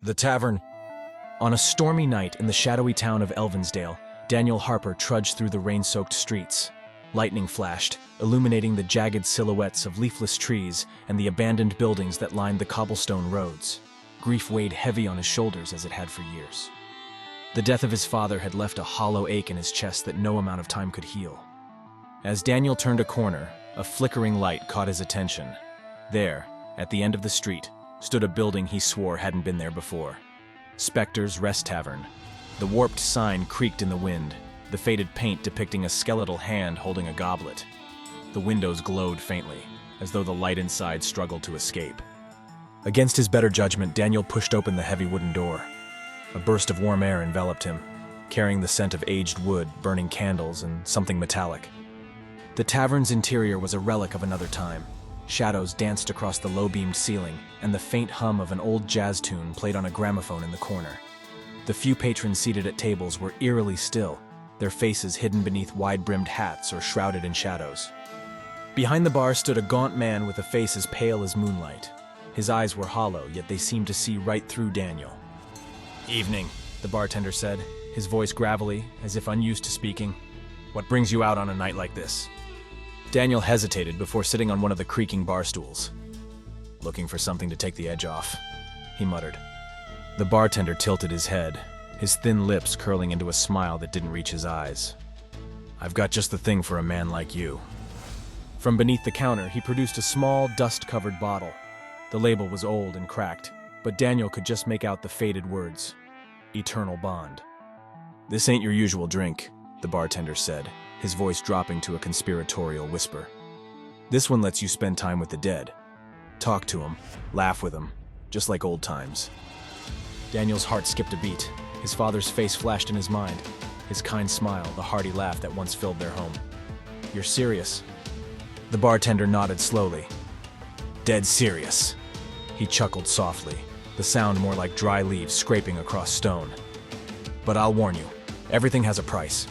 The Tavern. On a stormy night in the shadowy town of Elvinsdale, Daniel Harper trudged through the rain-soaked streets. Lightning flashed, illuminating the jagged silhouettes of leafless trees and the abandoned buildings that lined the cobblestone roads. Grief weighed heavy on his shoulders as it had for years. The death of his father had left a hollow ache in his chest that no amount of time could heal. As Daniel turned a corner, a flickering light caught his attention. There, at the end of the street, stood a building he swore hadn't been there before. Specter's Rest Tavern. The warped sign creaked in the wind, the faded paint depicting a skeletal hand holding a goblet. The windows glowed faintly, as though the light inside struggled to escape. Against his better judgment, Daniel pushed open the heavy wooden door. A burst of warm air enveloped him, carrying the scent of aged wood, burning candles, and something metallic. The tavern's interior was a relic of another time. Shadows danced across the low-beamed ceiling, and the faint hum of an old jazz tune played on a gramophone in the corner. The few patrons seated at tables were eerily still, their faces hidden beneath wide-brimmed hats or shrouded in shadows. Behind the bar stood a gaunt man with a face as pale as moonlight. His eyes were hollow, yet they seemed to see right through Daniel. "Evening," the bartender said, his voice gravelly, as if unused to speaking. "What brings you out on a night like this?" Daniel hesitated before sitting on one of the creaking bar stools. "Looking for something to take the edge off," he muttered. The bartender tilted his head, his thin lips curling into a smile that didn't reach his eyes. "I've got just the thing for a man like you." From beneath the counter, he produced a small, dust-covered bottle. The label was old and cracked, but Daniel could just make out the faded words, "Eternal Bond." "This ain't your usual drink," the bartender said, his voice dropping to a conspiratorial whisper. "This one lets you spend time with the dead. Talk to them, laugh with them, just like old times." Daniel's heart skipped a beat. His father's face flashed in his mind, his kind smile, the hearty laugh that once filled their home. "You're serious?" The bartender nodded slowly. "Dead serious." He chuckled softly, the sound more like dry leaves scraping across stone. "But I'll warn you, everything has a price."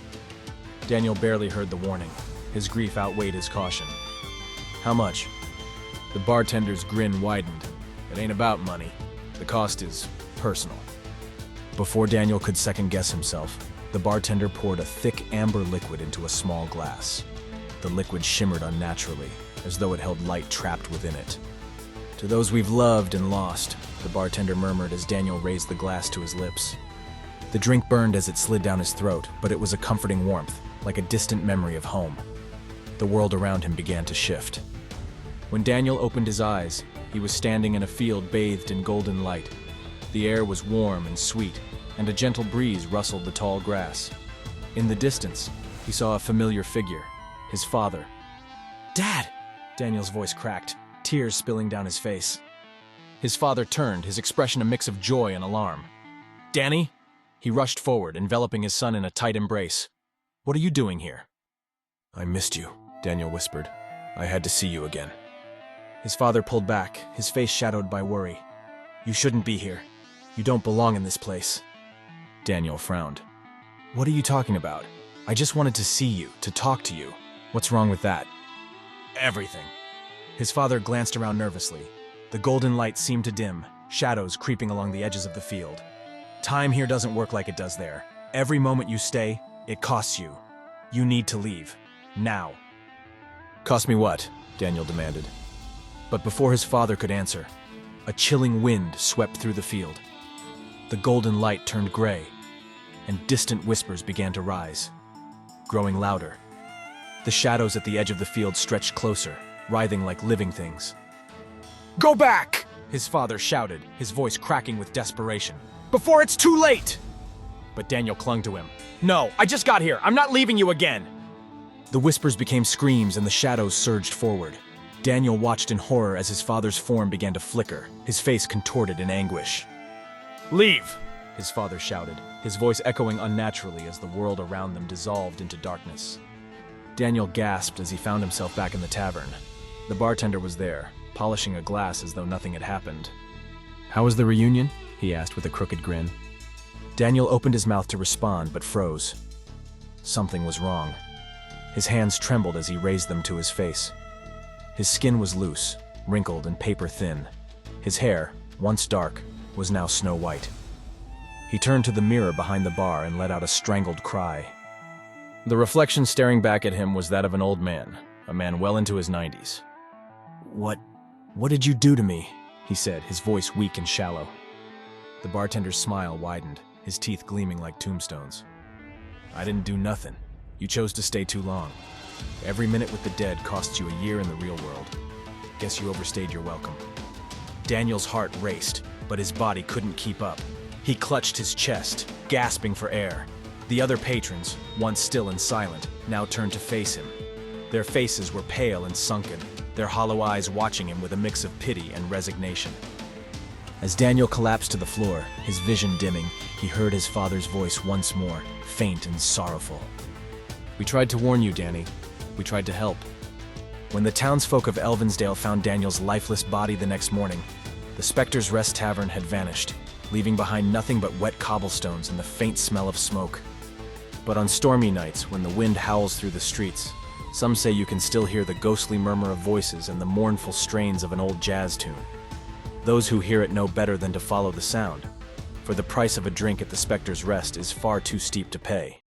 Daniel barely heard the warning. His grief outweighed his caution. "How much?" The bartender's grin widened. "It ain't about money. The cost is personal." Before Daniel could second-guess himself, the bartender poured a thick amber liquid into a small glass. The liquid shimmered unnaturally, as though it held light trapped within it. "To those we've loved and lost," the bartender murmured as Daniel raised the glass to his lips. The drink burned as it slid down his throat, but it was a comforting warmth, like a distant memory of home. The world around him began to shift. When Daniel opened his eyes, he was standing in a field bathed in golden light. The air was warm and sweet, and a gentle breeze rustled the tall grass. In the distance, he saw a familiar figure, his father. "Dad!" Daniel's voice cracked, tears spilling down his face. His father turned, his expression a mix of joy and alarm. "Danny?" He rushed forward, enveloping his son in a tight embrace. "What are you doing here?" "I missed you," Daniel whispered. "I had to see you again." His father pulled back, his face shadowed by worry. "You shouldn't be here. You don't belong in this place." Daniel frowned. "What are you talking about? I just wanted to see you, to talk to you. What's wrong with that?" "Everything." His father glanced around nervously. The golden light seemed to dim, shadows creeping along the edges of the field. "Time here doesn't work like it does there. Every moment you stay, it costs you. You need to leave. Now." "Cost me what?" Daniel demanded. But before his father could answer, a chilling wind swept through the field. The golden light turned gray, and distant whispers began to rise, growing louder. The shadows at the edge of the field stretched closer, writhing like living things. "Go back!" his father shouted, his voice cracking with desperation. "Before it's too late!" But Daniel clung to him. "No, I just got here. I'm not leaving you again." The whispers became screams and the shadows surged forward. Daniel watched in horror as his father's form began to flicker, his face contorted in anguish. "Leave!" his father shouted, his voice echoing unnaturally as the world around them dissolved into darkness. Daniel gasped as he found himself back in the tavern. The bartender was there, polishing a glass as though nothing had happened. "How was the reunion?" he asked with a crooked grin. Daniel opened his mouth to respond, but froze. Something was wrong. His hands trembled as he raised them to his face. His skin was loose, wrinkled and paper-thin. His hair, once dark, was now snow white. He turned to the mirror behind the bar and let out a strangled cry. The reflection staring back at him was that of an old man, a man well into his 90s. What did you do to me?" he said, his voice weak and shallow. The bartender's smile widened, his teeth gleaming like tombstones. "I didn't do nothing. You chose to stay too long. Every minute with the dead costs you a year in the real world. Guess you overstayed your welcome." Daniel's heart raced, but his body couldn't keep up. He clutched his chest, gasping for air. The other patrons, once still and silent, now turned to face him. Their faces were pale and sunken, their hollow eyes watching him with a mix of pity and resignation. As Daniel collapsed to the floor, his vision dimming, he heard his father's voice once more, faint and sorrowful. "We tried to warn you, Danny. We tried to help." When the townsfolk of Elvinsdale found Daniel's lifeless body the next morning, the Specter's Rest Tavern had vanished, leaving behind nothing but wet cobblestones and the faint smell of smoke. But on stormy nights, when the wind howls through the streets, some say you can still hear the ghostly murmur of voices and the mournful strains of an old jazz tune. Those who hear it know better than to follow the sound, for the price of a drink at the Specter's Rest is far too steep to pay.